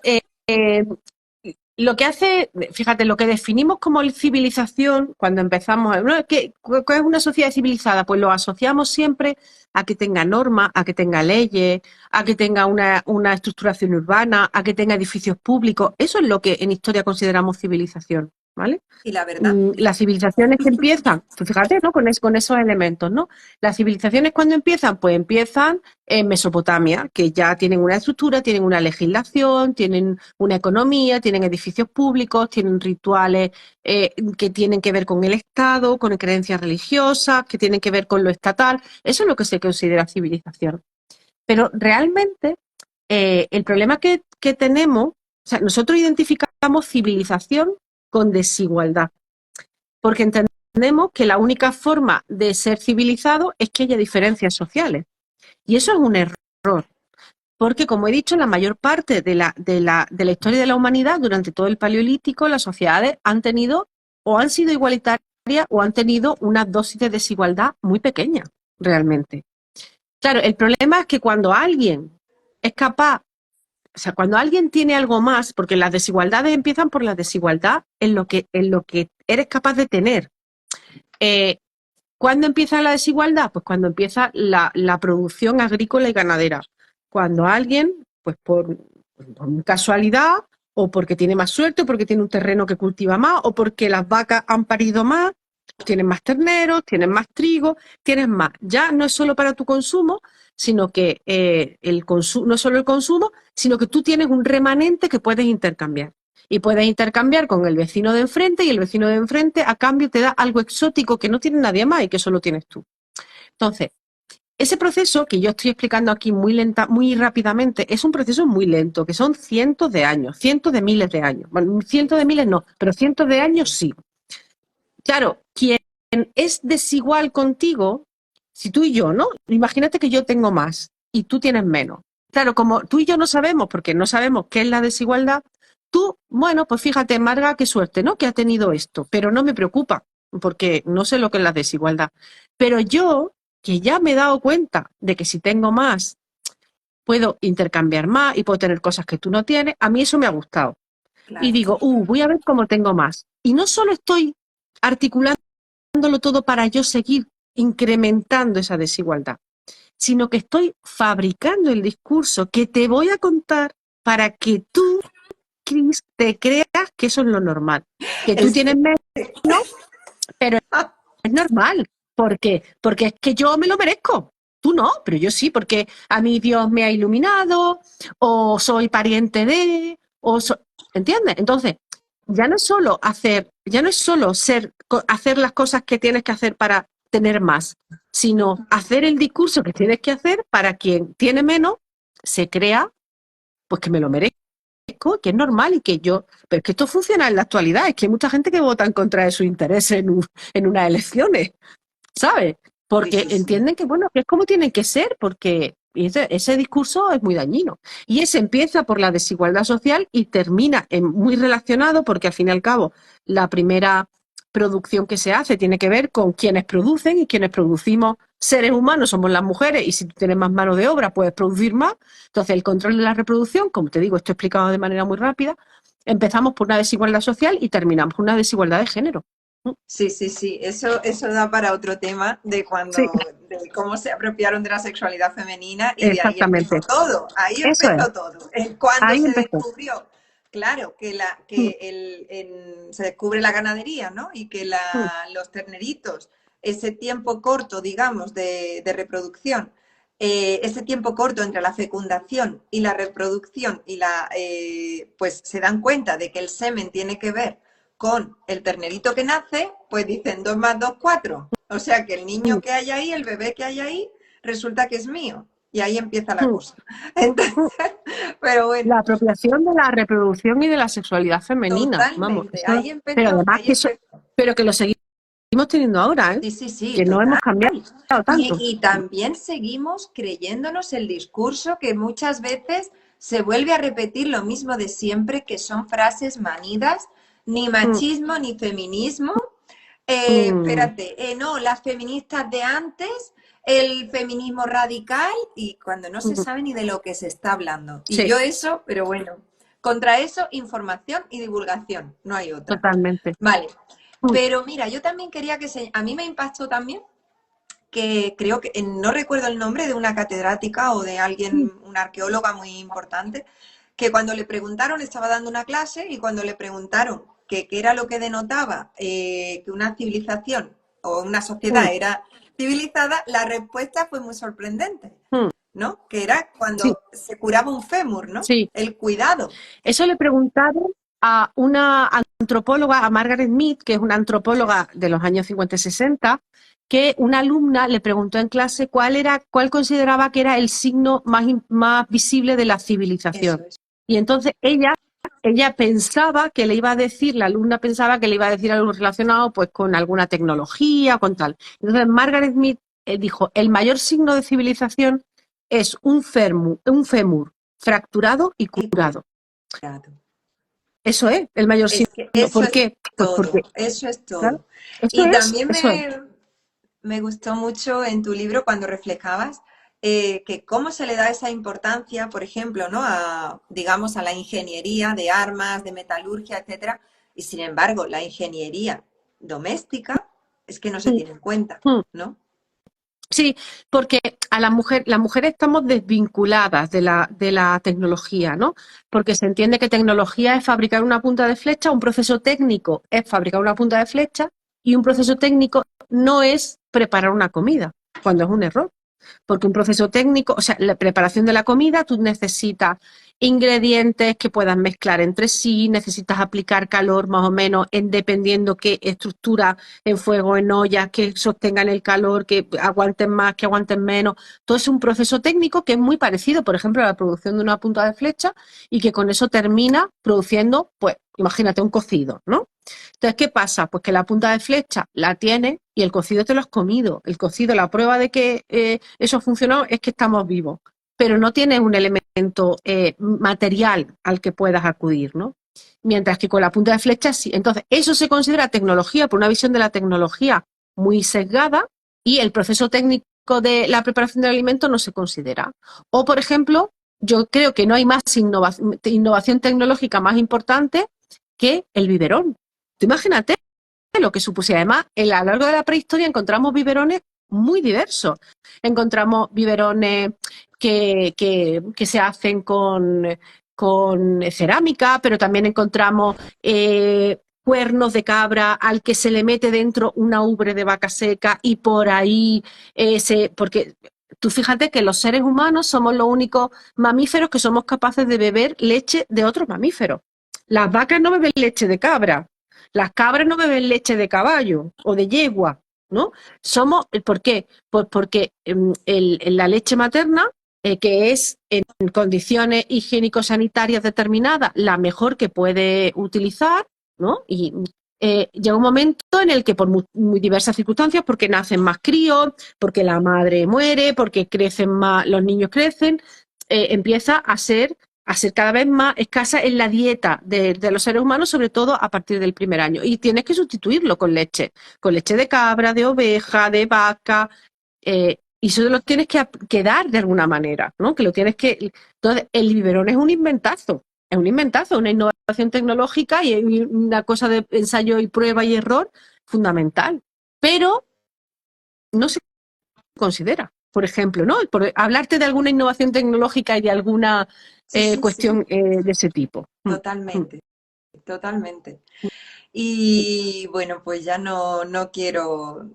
lo que hace, fíjate, lo que definimos como civilización cuando empezamos, ¿no? ¿Qué es una sociedad civilizada? Pues lo asociamos siempre a que tenga normas, a que tenga leyes, a que tenga una estructuración urbana, a que tenga edificios públicos. Eso es lo que en historia consideramos civilización, ¿vale? Y la verdad, Las civilizaciones que empiezan, pues fíjate, ¿no? Con esos elementos, ¿no? Las civilizaciones cuando empiezan, pues empiezan en Mesopotamia, que ya tienen una estructura, tienen una legislación, tienen una economía, tienen edificios públicos, tienen rituales que tienen que ver con el Estado, con creencias religiosas, que tienen que ver con lo estatal. Eso es lo que se considera civilización. Pero realmente el problema que tenemos, o sea, nosotros identificamos civilización con desigualdad porque entendemos que la única forma de ser civilizado es que haya diferencias sociales. Y eso es un error, porque como he dicho, la mayor parte de la historia de la humanidad, durante todo el Paleolítico, las sociedades han tenido o han sido igualitarias o han tenido una dosis de desigualdad muy pequeña, realmente. Claro, el problema es que cuando alguien es capaz, o sea, cuando alguien tiene algo más, porque las desigualdades empiezan por la desigualdad en lo que eres capaz de tener. Eh, ¿Cuándo empieza la desigualdad? Pues cuando empieza la producción agrícola y ganadera. Cuando alguien, pues por casualidad, o porque tiene más suerte, o porque tiene un terreno que cultiva más, o porque las vacas han parido más, tienen más terneros, tienen más trigo, tienes más. Ya no es solo para tu consumo, sino que no es solo el consumo, sino que tú tienes un remanente que puedes intercambiar. Y puedes intercambiar con el vecino de enfrente y el vecino de enfrente a cambio te da algo exótico que no tiene nadie más y que solo tienes tú. Entonces, ese proceso que yo estoy explicando aquí muy lenta, muy rápidamente, es un proceso muy lento, que son cientos de años, cientos de miles de años. Bueno, cientos de miles no, pero cientos de años sí. Claro, quien es desigual contigo, si tú y yo, ¿no? Imagínate que yo tengo más y tú tienes menos. Claro, como tú y yo no sabemos, porque no sabemos qué es la desigualdad, tú, bueno, pues fíjate, Marga, qué suerte, ¿no? Que ha tenido esto, pero no me preocupa, porque no sé lo que es la desigualdad. Pero yo, que ya me he dado cuenta de que si tengo más, puedo intercambiar más y puedo tener cosas que tú no tienes, a mí eso me ha gustado. Y claro. digo, voy a ver cómo tengo más. Y no solo estoy articulando todo para yo seguir incrementando esa desigualdad, sino que estoy fabricando el discurso que te voy a contar para que tú, Cris, te creas que eso es lo normal, que tú Es tienes que, menos, pero es normal. ¿Por qué? Porque es que yo me lo merezco. Tú no, pero yo sí, porque a mí Dios me ha iluminado, o soy pariente de, ¿entiendes? Entonces, ya no es solo hacer las cosas que tienes que hacer para tener más, sino hacer el discurso que tienes que hacer para quien tiene menos se crea, pues que me lo merezco, que es normal y que yo, pero es que esto funciona en la actualidad, es que hay mucha gente que vota en contra de su interés en unas elecciones. ¿Sabes? sí, Porque sí, sí. entienden que, bueno, que es como tienen que ser, porque ese discurso es muy dañino. Y ese empieza por la desigualdad social y termina muy relacionado, porque al fin y al cabo, la primera producción que se hace tiene que ver con quienes producen y quienes producimos seres humanos somos las mujeres y si tú tienes más mano de obra puedes producir más. Entonces el control de la reproducción, como te digo, esto explicado de manera muy rápida, empezamos por una desigualdad social y terminamos por una desigualdad de género. Sí, sí, sí, eso da para otro tema Sí, de cómo se apropiaron de la sexualidad femenina y de ahí empezó exactamente. todo, ahí Eso es. empezó todo. Cuando Ahí se empezó. descubrió, claro, Mm, se descubre la ganadería, ¿no? Y que mm, los terneritos, ese tiempo corto, digamos, de reproducción, ese tiempo corto entre la fecundación y la reproducción pues se dan cuenta de que el semen tiene que ver con el ternerito que nace, pues dicen 2 más 2, 4. O sea que el mm, niño que hay ahí, el bebé que hay ahí, resulta que es mío. Y ahí empieza la mm, cosa. Entonces, mm. pero bueno, La apropiación de la reproducción y de la sexualidad femenina, vamos, totalmente. eso, pero además Ahí que eso, empezó. pero que lo seguimos teniendo ahora, ¿eh? Sí, sí, sí, Que no hemos total. cambiado tanto. Y también seguimos creyéndonos el discurso que muchas veces se vuelve a repetir lo mismo de siempre, que son frases manidas, ni Mm, machismo ni feminismo. mm, Espérate, no, las feministas de antes, el feminismo radical, y cuando no se mm. sabe ni de lo que se está hablando. Y Sí, yo eso, pero bueno, contra eso, información y divulgación, no hay otra. totalmente. Vale, Mm, pero mira, yo también quería a mí me impactó también que creo que, no recuerdo el nombre de una catedrática o de mm, alguien, una arqueóloga muy importante, que cuando le preguntaron, estaba dando una clase y cuando le preguntaron que qué era lo que denotaba que una civilización o una mm, sociedad era civilizada, la respuesta fue muy sorprendente, mm. ¿no? Que era Sí, cuando se curaba un fémur, ¿no? sí. El cuidado. Eso le preguntaron a una antropóloga, a Margaret Mead, que es una antropóloga de los años 50 y 60, que una alumna le preguntó en clase cuál consideraba que era el signo más visible de la Eso civilización. es. Y entonces ella pensaba que le iba a decir, la alumna pensaba que le iba a decir algo relacionado pues con alguna tecnología, con tal. Entonces Margaret Mead dijo, el mayor signo de civilización es un fémur fracturado y Y curado. cuidado. Eso es el mayor Es signo. que eso ¿Por es qué? Pues porque, todo, eso es claro, todo. Y también eso es. me gustó mucho en tu libro cuando reflejabas que cómo se le da esa importancia, por ejemplo, ¿no? A, digamos, a la ingeniería de armas, de metalurgia, etcétera, y sin embargo, la ingeniería doméstica es que no se Mm, tiene en cuenta, mm. ¿no? Sí, porque las mujeres estamos desvinculadas de la tecnología, ¿no? Porque se entiende que tecnología es fabricar una punta de flecha, un proceso técnico es fabricar una punta de flecha y un proceso técnico no es preparar una comida, cuando es un error. Porque un proceso técnico, o sea, la preparación de la comida, tú necesitas ingredientes que puedan mezclar entre sí, necesitas aplicar calor más o menos en dependiendo qué estructura en fuego, en ollas, que sostengan el calor, que aguanten más, que aguanten menos. Todo es un proceso técnico que es muy parecido, por ejemplo, a la producción de una punta de flecha y que con eso termina produciendo, pues, imagínate un cocido, ¿no? Entonces, ¿qué pasa? Pues que la punta de flecha la tienes y el cocido te lo has comido. El cocido, la prueba de que eso ha funcionado es que estamos vivos, pero no tienes un elemento material al que puedas acudir, ¿no? Mientras que con la punta de flecha sí. Entonces, eso se considera tecnología por una visión de la tecnología muy sesgada y el proceso técnico de la preparación del alimento no se considera. O, por ejemplo, yo creo que no hay más innovación tecnológica más importante que el biberón. Tú imagínate lo que supuso. Y además, a lo largo de la prehistoria encontramos biberones muy diversos. Encontramos biberones que se hacen con cerámica, pero también encontramos cuernos de cabra al que se le mete dentro una ubre de vaca seca y por ahí porque tú fíjate que los seres humanos somos los únicos mamíferos que somos capaces de beber leche de otros mamíferos. Las vacas no beben leche de cabra, las cabras no beben leche de caballo o de yegua, ¿no? ¿Por qué? Pues porque la leche materna, que es en condiciones higiénico-sanitarias determinadas la mejor que puede utilizar, ¿no? Y llega un momento en el que por muy diversas circunstancias, porque nacen más críos, porque la madre muere, porque crecen más, los niños crecen, empieza a ser cada vez más escasa en la dieta de los seres humanos, sobre todo a partir del primer año. Y tienes que sustituirlo con leche de cabra, de oveja, de vaca, y eso lo tienes que dar de alguna manera, ¿no? Que lo tienes que. Entonces, el biberón es un inventazo, una innovación tecnológica y una cosa de ensayo y prueba y error fundamental. Pero no se considera, por ejemplo, ¿no? Por hablarte de alguna innovación tecnológica y de alguna Sí, sí, sí, cuestión de ese tipo. totalmente, totalmente. Y bueno, pues ya no quiero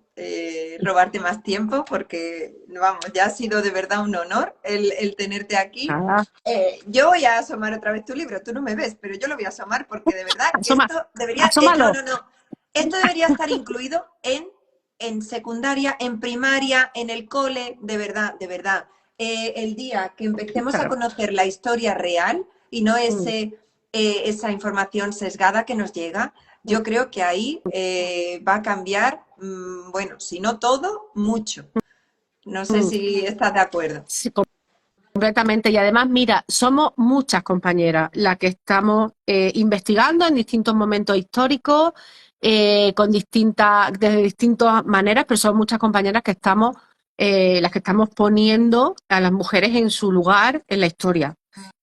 robarte más tiempo porque, vamos, ya ha sido de verdad un honor el tenerte aquí. Nada, Yo voy a asomar otra vez tu libro, tú no me ves, pero yo lo voy a asomar porque de verdad que asoma, esto debería, no, asómalo. no, no, Esto debería estar incluido en secundaria, en primaria, en el cole, de verdad, de verdad. El día que empecemos a Claro. conocer la historia real y no Mm, esa información sesgada que nos llega, yo creo que ahí va a cambiar, bueno, si no todo, mucho. No sé mm. si estás de acuerdo. Sí, completamente. Y además, mira, somos muchas compañeras las que estamos investigando en distintos momentos históricos, desde distintas maneras, pero son muchas compañeras que estamos, las que estamos poniendo a las mujeres en su lugar en la historia.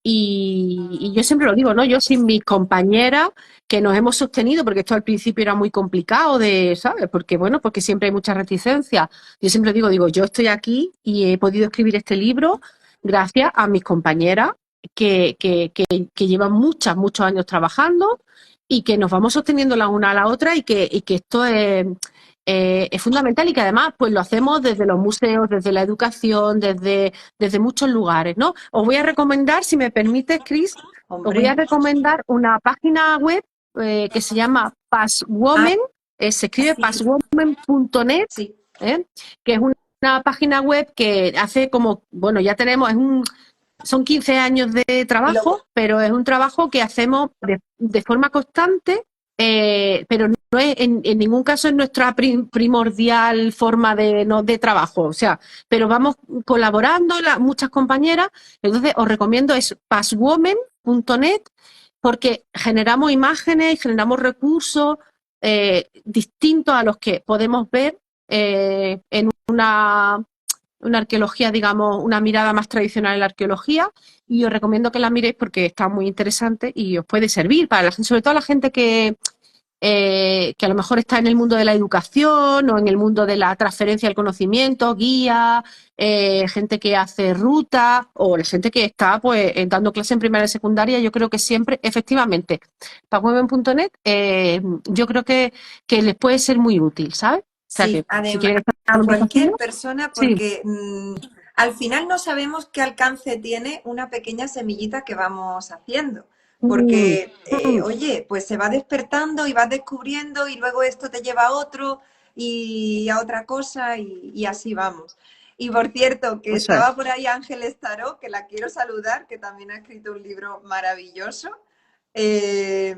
Y yo siempre lo digo, ¿no? Yo sin mis compañeras que nos hemos sostenido, porque esto al principio era muy complicado de, ¿sabes? Porque, bueno, porque siempre hay mucha reticencia. Yo siempre digo, yo estoy aquí y he podido escribir este libro gracias a mis compañeras que llevan muchos años trabajando y que nos vamos sosteniendo la una a la otra y que esto es fundamental y que además pues lo hacemos desde los museos, desde la educación, desde muchos lugares, ¿no? Os voy a recomendar, si me permites, Cris, os voy a Hombre. recomendar una página web que se llama Ah, Passwoman, se escribe sí, passwoman.net, sí. ¿eh? Que es una página web que hace como, bueno, ya tenemos, son 15 años de Lo, trabajo, pero es un trabajo que hacemos de forma constante, pero no es en ningún caso es nuestra primordial forma no, de trabajo, o sea, pero vamos colaborando muchas compañeras, entonces os recomiendo es passwoman.net porque generamos imágenes y generamos recursos distintos a los que podemos ver en una arqueología, digamos, una mirada más tradicional en la arqueología, y os recomiendo que la miréis porque está muy interesante y os puede servir para la gente, sobre todo la gente que a lo mejor está en el mundo de la educación o en el mundo de la transferencia del conocimiento, guía, gente que hace ruta o la gente que está pues dando clase en primaria y secundaria. Yo creo que siempre, efectivamente, pagwomen.net yo creo que les puede ser muy útil, ¿sabes? O sea sí, que si quieren estar a un cualquier vistacillo, persona sí. porque al final no sabemos qué alcance tiene una pequeña semillita que vamos haciendo. Mm, Porque, mm, oye, pues se va despertando y vas descubriendo y luego esto te lleva a otro y a otra cosa y así vamos. Y por cierto, que eso es. estaba por ahí Ángeles Taró, que la quiero saludar, que también ha escrito un libro maravilloso. Eh,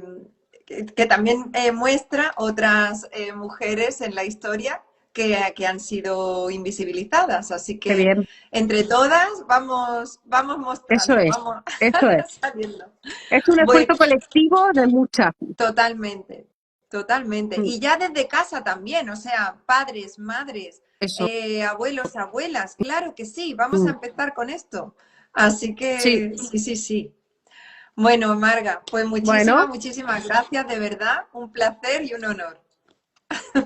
que también muestra otras mujeres en la historia que han sido invisibilizadas. Así Qué que bien. entre todas vamos Eso mostrando, es. vamos Eso es. saliendo. Es un Bueno, esfuerzo colectivo de muchas. totalmente, totalmente. Mm, Y ya desde casa también, o sea, padres, madres, eso. abuelos, abuelas, claro que sí, vamos a Mm, empezar con esto. Así sí. que sí, sí, sí. Bueno, Marga, pues Bueno, muchísimas gracias, de verdad, un placer y un honor.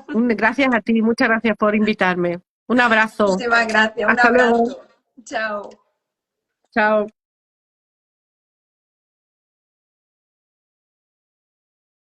gracias a ti. Muchas gracias por invitarme. Un abrazo. Muchísimas gracias, un Hasta luego. abrazo. Chao. Chao.